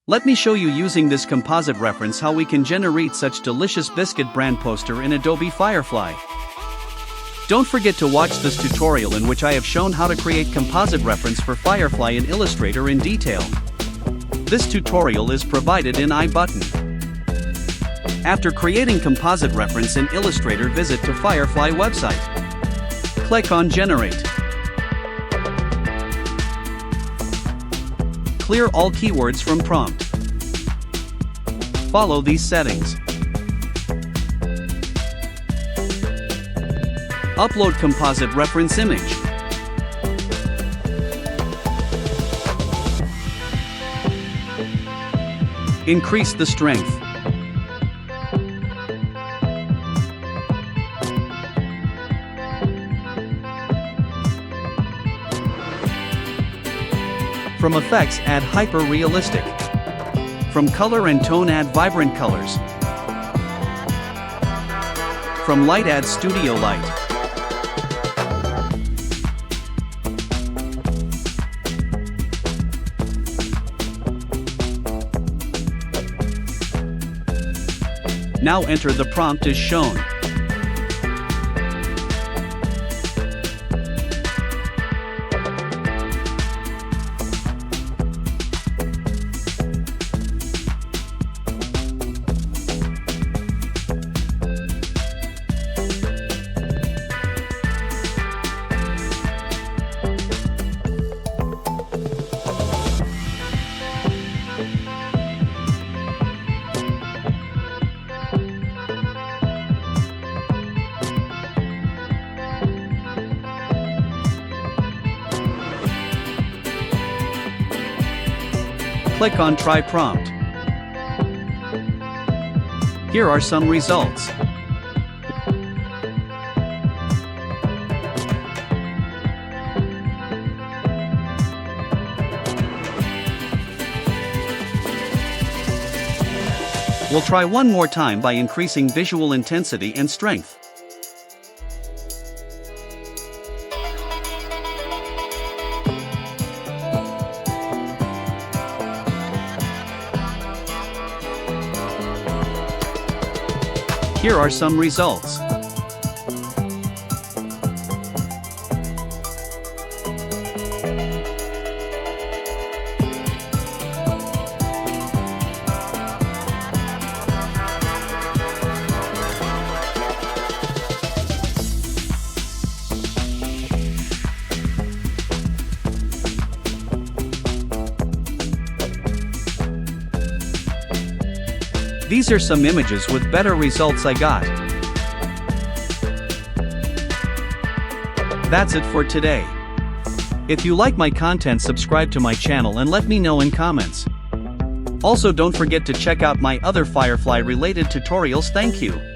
Let me show you using this composite reference how we can generate such delicious biscuit brand poster in Adobe Firefly. Don't forget to watch this tutorial in which I have shown how to create composite reference for Firefly in Illustrator in detail. This tutorial is provided in I button. After creating composite reference in Illustrator, visit to Firefly website. Click on Generate. Clear all keywords from prompt. Follow these settings. Upload composite reference image. Increase the strength. From effects, add hyper-realistic. From color and tone, add vibrant colors. From light, add studio light. Now enter the prompt as shown. Click on Try Prompt. Here are some results. We'll try one more time by increasing visual intensity and strength. Here are some results. These are some images with better results I got. That's it for today. If you like my content, subscribe to my channel and let me know in comments. Also, don't forget to check out my other Firefly related tutorials. Thank you.